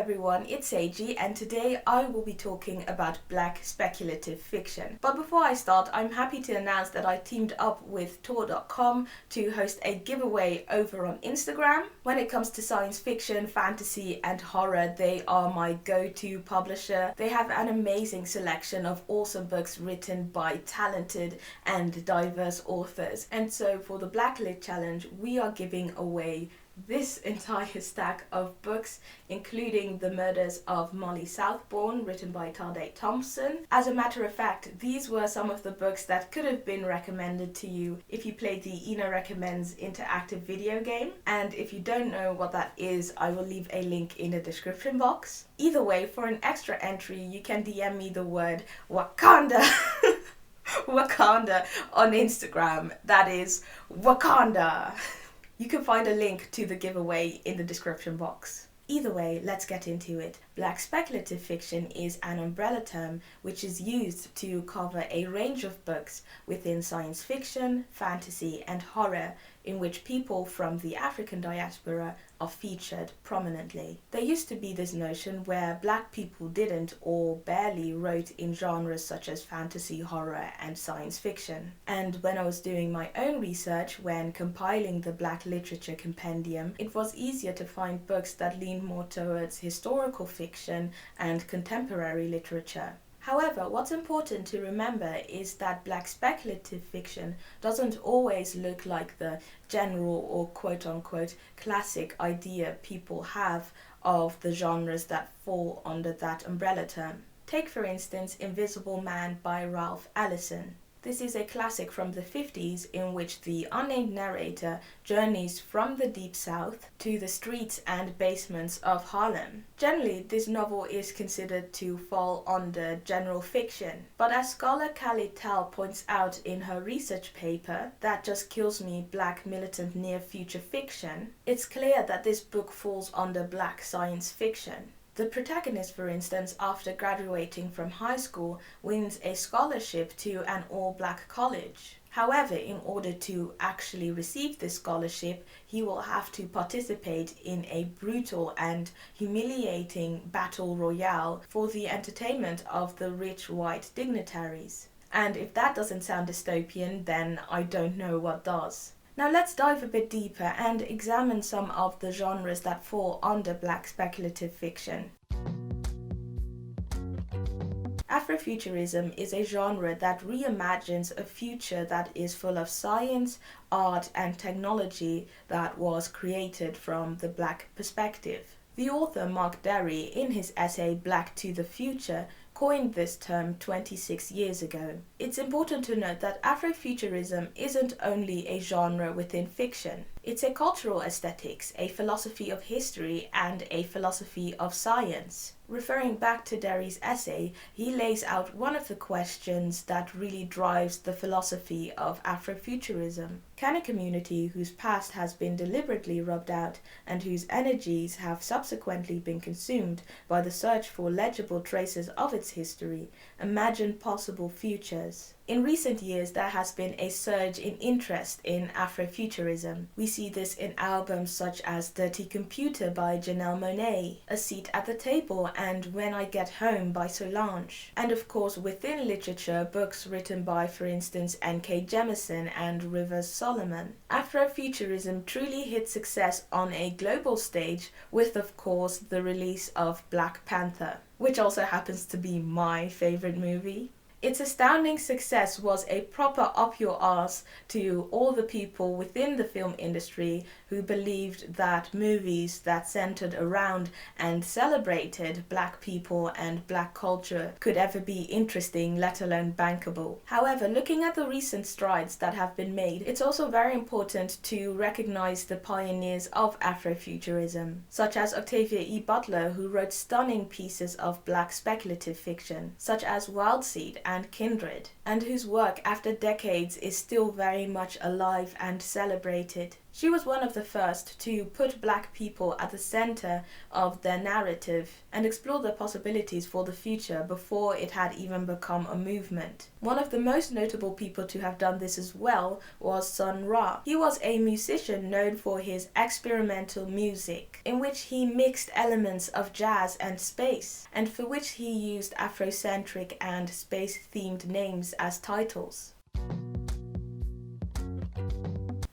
everyone, it's Seiji, and today I will be talking about black speculative fiction. But before I start, I'm happy to announce that I teamed up with Tor.com to host a giveaway over on Instagram. When it comes to science fiction, fantasy and horror, they are my go-to publisher. They have an amazing selection of awesome books written by talented and diverse authors. And so for the Black Lit Challenge, we are giving away this entire stack of books, including The Murders of Molly Southbourne, written by Tade Thompson. As a matter of fact, these were some of the books that could have been recommended to you if you played the Ina Recommends interactive video game. And if you don't know what that is, I will leave a link in the description box. Either way, for an extra entry, you can DM me the word Wakanda. Wakanda on Instagram. That is Wakanda. You can find a link to the giveaway in the description box. Either way, let's get into it. Black speculative fiction is an umbrella term which is used to cover a range of books within science fiction, fantasy and horror in which people from the African diaspora are featured prominently. There used to be this notion where black people didn't or barely wrote in genres such as fantasy, horror and science fiction. And when I was doing my own research when compiling the Black Literature Compendium, it was easier to find books that leaned more towards historical fiction and contemporary literature. However, what's important to remember is that black speculative fiction doesn't always look like the general or quote-unquote classic idea people have of the genres that fall under that umbrella term. Take for instance Invisible Man by Ralph Ellison. This is a classic from the 50s in which the unnamed narrator journeys from the Deep South to the streets and basements of Harlem. Generally, this novel is considered to fall under general fiction, but as scholar Callie Tal points out in her research paper, That Just Kills Me, Black Militant Near Future Fiction, it's clear that this book falls under black science fiction. The protagonist, for instance, after graduating from high school, wins a scholarship to an all-black college. However, in order to actually receive this scholarship, he will have to participate in a brutal and humiliating battle royale for the entertainment of the rich white dignitaries. And if that doesn't sound dystopian, then I don't know what does. Now let's dive a bit deeper and examine some of the genres that fall under black speculative fiction. Afrofuturism is a genre that reimagines a future that is full of science, art and technology that was created from the black perspective. The author Mark Derry, in his essay Black to the Future, coined this term 26 years ago. It's important to note that Afrofuturism isn't only a genre within fiction. It's a cultural aesthetics, a philosophy of history, and a philosophy of science. Referring back to Derry's essay, he lays out one of the questions that really drives the philosophy of Afrofuturism. Can a community whose past has been deliberately rubbed out and whose energies have subsequently been consumed by the search for legible traces of its history imagine possible futures? In recent years, there has been a surge in interest in Afrofuturism. We see this in albums such as Dirty Computer by Janelle Monáe, A Seat at the Table and When I Get Home by Solange. And of course, within literature, books written by, for instance, N.K. Jemisin and Rivers Solomon. Afrofuturism truly hit success on a global stage with, of course, the release of Black Panther, which also happens to be my favorite movie. Its astounding success was a proper up your arse to all the people within the film industry who believed that movies that centered around and celebrated black people and black culture could ever be interesting, let alone bankable. However, looking at the recent strides that have been made, it's also very important to recognize the pioneers of Afrofuturism, such as Octavia E. Butler, who wrote stunning pieces of black speculative fiction, such as Wild Seed and Kindred, and whose work after decades is still very much alive and celebrated. She was one of the first to put black people at the center of their narrative and explore the possibilities for the future before it had even become a movement. One of the most notable people to have done this as well was Sun Ra. He was a musician known for his experimental music, in which he mixed elements of jazz and space, and for which he used Afrocentric and space-themed names as titles.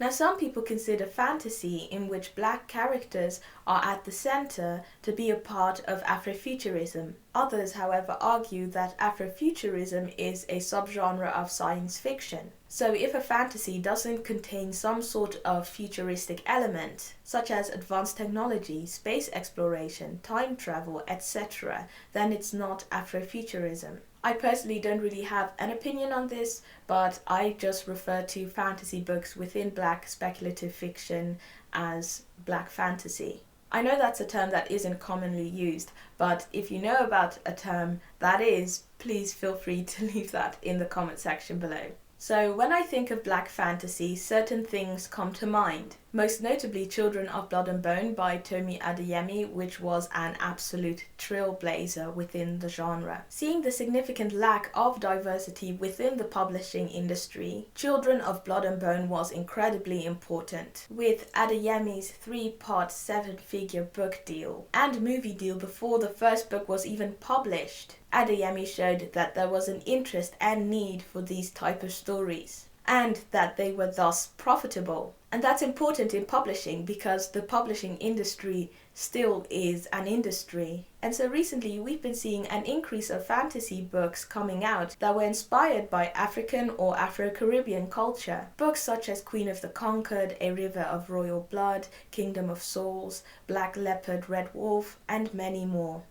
Now, some people consider fantasy in which black characters are at the center to be a part of Afrofuturism. Others, however, argue that Afrofuturism is a subgenre of science fiction. So if a fantasy doesn't contain some sort of futuristic element, such as advanced technology, space exploration, time travel, etc., then it's not Afrofuturism. I personally don't really have an opinion on this, but I just refer to fantasy books within black speculative fiction as black fantasy. I know that's a term that isn't commonly used, but if you know about a term that is, please feel free to leave that in the comment section below. So when I think of black fantasy, certain things come to mind. Most notably Children of Blood and Bone by Tomi Adeyemi, which was an absolute trailblazer within the genre. Seeing the significant lack of diversity within the publishing industry, Children of Blood and Bone was incredibly important. With Adeyemi's 3-part 7-figure book deal and movie deal before the first book was even published, Adeyemi showed that there was an interest and need for these type of stories, and that they were thus profitable. And that's important in publishing because the publishing industry still is an industry. And so recently we've been seeing an increase of fantasy books coming out that were inspired by African or Afro-Caribbean culture. Books such as Queen of the Conquered, A River of Royal Blood, Kingdom of Souls, Black Leopard, Red Wolf, and many more.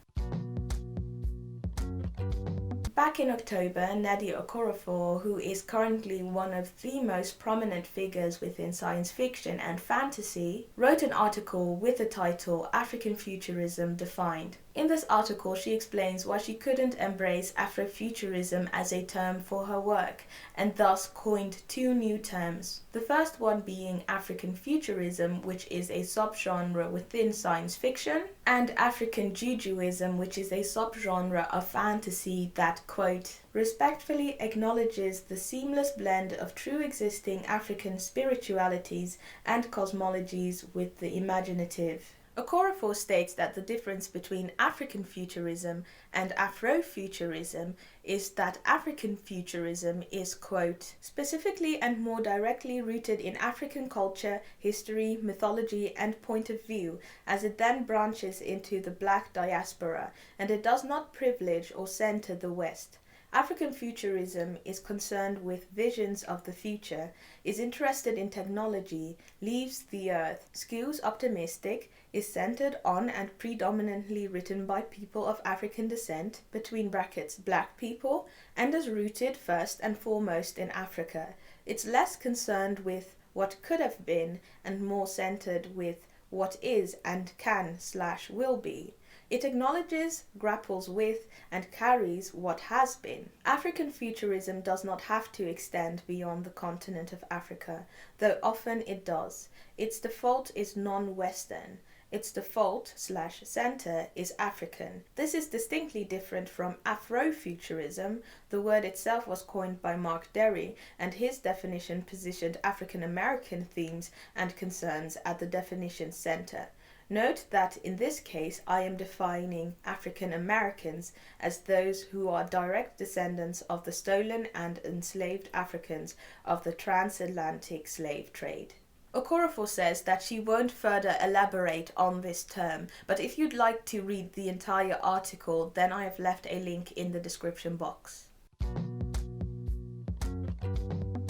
Back in October, Nadia Okorafor, who is currently one of the most prominent figures within science fiction and fantasy, wrote an article with the title African Futurism Defined. In this article, she explains why she couldn't embrace Afrofuturism as a term for her work, and thus coined 2 new terms. The first one being African Futurism, which is a subgenre within science fiction, and African Jujuism, which is a subgenre of fantasy that, quote, respectfully acknowledges the seamless blend of true existing African spiritualities and cosmologies with the imaginative. Okorafor states that the difference between African futurism and Afrofuturism is that African futurism is, quote, specifically and more directly rooted in African culture, history, mythology, and point of view, as it then branches into the black diaspora, and it does not privilege or center the West. African futurism is concerned with visions of the future, is interested in technology, leaves the earth, skews optimistic, is centered on and predominantly written by people of African descent, between brackets black people, and is rooted first and foremost in Africa. It's less concerned with what could have been and more centered with what is and can/will be. It acknowledges, grapples with, and carries what has been. African futurism does not have to extend beyond the continent of Africa, though often it does. Its default is non-Western. Its default/center is African. This is distinctly different from Afrofuturism. The word itself was coined by Mark Derry, and his definition positioned African American themes and concerns at the definition center. Note that in this case I am defining African Americans as those who are direct descendants of the stolen and enslaved Africans of the transatlantic slave trade. Okorafor says that she won't further elaborate on this term, but if you'd like to read the entire article, then I have left a link in the description box.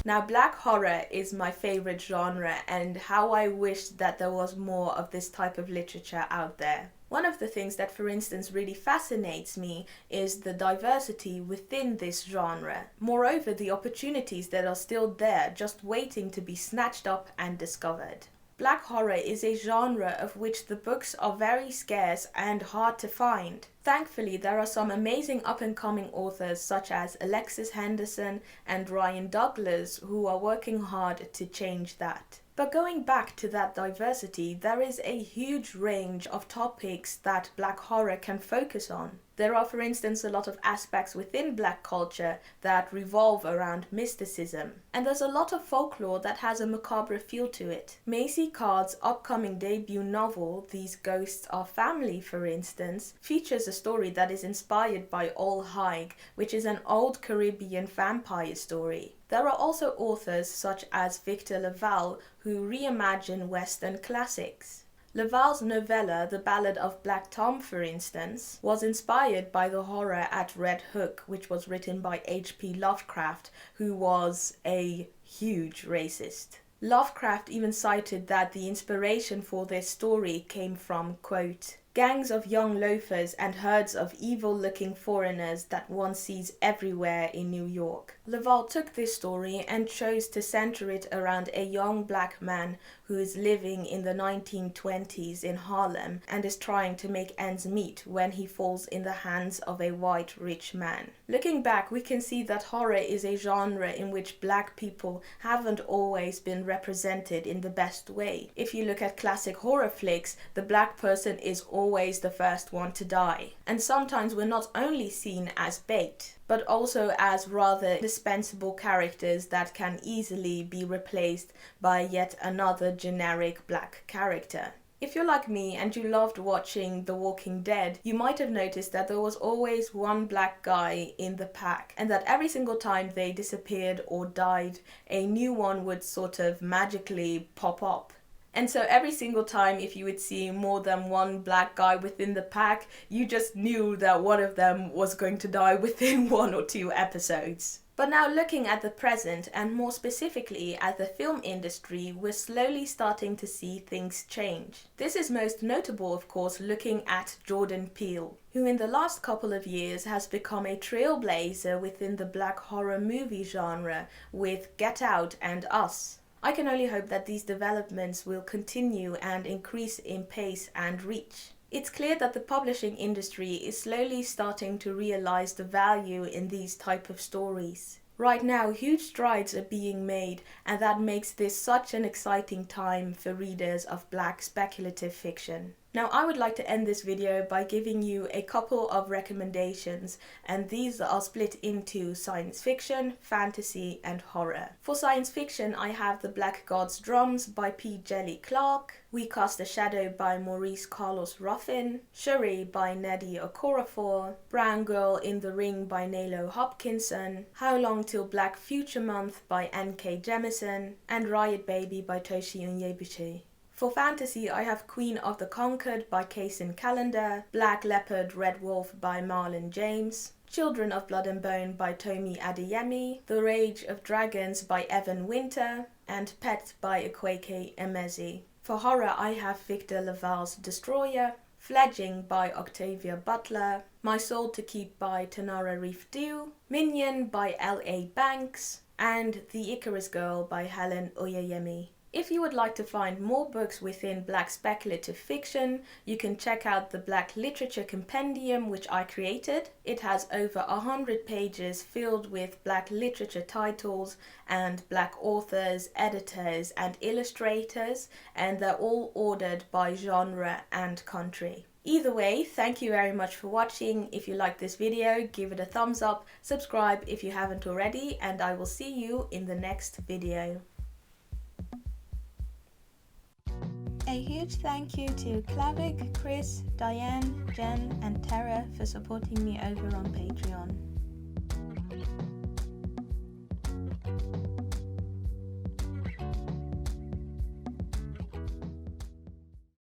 Now, black horror is my favorite genre, and how I wish that there was more of this type of literature out there. One of the things that, for instance, really fascinates me is the diversity within this genre. Moreover, the opportunities that are still there, just waiting to be snatched up and discovered. Black horror is a genre of which the books are very scarce and hard to find. Thankfully, there are some amazing up-and-coming authors such as Alexis Henderson and Ryan Douglas who are working hard to change that. But going back to that diversity, there is a huge range of topics that Black horror can focus on. There are, for instance, a lot of aspects within Black culture that revolve around mysticism. And there's a lot of folklore that has a macabre feel to it. Macy Card's upcoming debut novel, These Ghosts Are Family, for instance, features a story that is inspired by All Haig, which is an old Caribbean vampire story. There are also authors such as Victor LaValle who reimagine Western classics. LaValle's novella, The Ballad of Black Tom, for instance, was inspired by the horror at Red Hook, which was written by H.P. Lovecraft, who was a huge racist. Lovecraft even cited that the inspiration for this story came from, quote, gangs of young loafers and herds of evil-looking foreigners that one sees everywhere in New York. LaValle took this story and chose to center it around a young Black man who is living in the 1920s in Harlem and is trying to make ends meet when he falls in the hands of a white rich man. Looking back, we can see that horror is a genre in which Black people haven't always been represented in the best way. If you look at classic horror flicks, the Black person is always the first one to die. And sometimes we're not only seen as bait, but also as rather dispensable characters that can easily be replaced by yet another generic Black character. If you're like me and you loved watching The Walking Dead, you might have noticed that there was always one Black guy in the pack, and that every single time they disappeared or died, a new one would sort of magically pop up. And so every single time if you would see more than one Black guy within the pack, you just knew that one of them was going to die within 1 or 2 episodes. But now looking at the present, and more specifically at the film industry, we're slowly starting to see things change. This is most notable, of course, looking at Jordan Peele, who in the last couple of years has become a trailblazer within the Black horror movie genre with Get Out and Us. I can only hope that these developments will continue and increase in pace and reach. It's clear that the publishing industry is slowly starting to realize the value in these type of stories. Right now, huge strides are being made, and that makes this such an exciting time for readers of Black speculative fiction. Now, I would like to end this video by giving you a couple of recommendations, and these are split into science fiction, fantasy, and horror. For science fiction, I have The Black God's Drums by P. Jelly Clark, We Cast a Shadow by Maurice Carlos Ruffin, Shuri by Nnedi Okorafor, Brown Girl in the Ring by Nalo Hopkinson, How Long Till Black Future Month by N.K. Jemisin, and Riot Baby by Toshi Onyebuchi. For fantasy, I have Queen of the Conquered by Kaysen Callender, Black Leopard Red Wolf by Marlon James, Children of Blood and Bone by Tomi Adeyemi, The Rage of Dragons by Evan Winter, and Pet by Akwaeke Emezi. For horror, I have Victor LaValle's Destroyer, Fledgling by Octavia Butler, My Soul to Keep by Tanara Reef Dew, Minion by L.A. Banks, and The Icarus Girl by Helen Oyeyemi. If you would like to find more books within Black speculative fiction, you can check out the Black Literature Compendium, which I created. It has over 100 pages filled with Black literature titles and Black authors, editors, and illustrators, and they're all ordered by genre and country. Either way, thank you very much for watching. If you liked this video, give it a thumbs up, subscribe if you haven't already, and I will see you in the next video. A huge thank you to Klavik, Chris, Diane, Jen, and Tara for supporting me over on Patreon.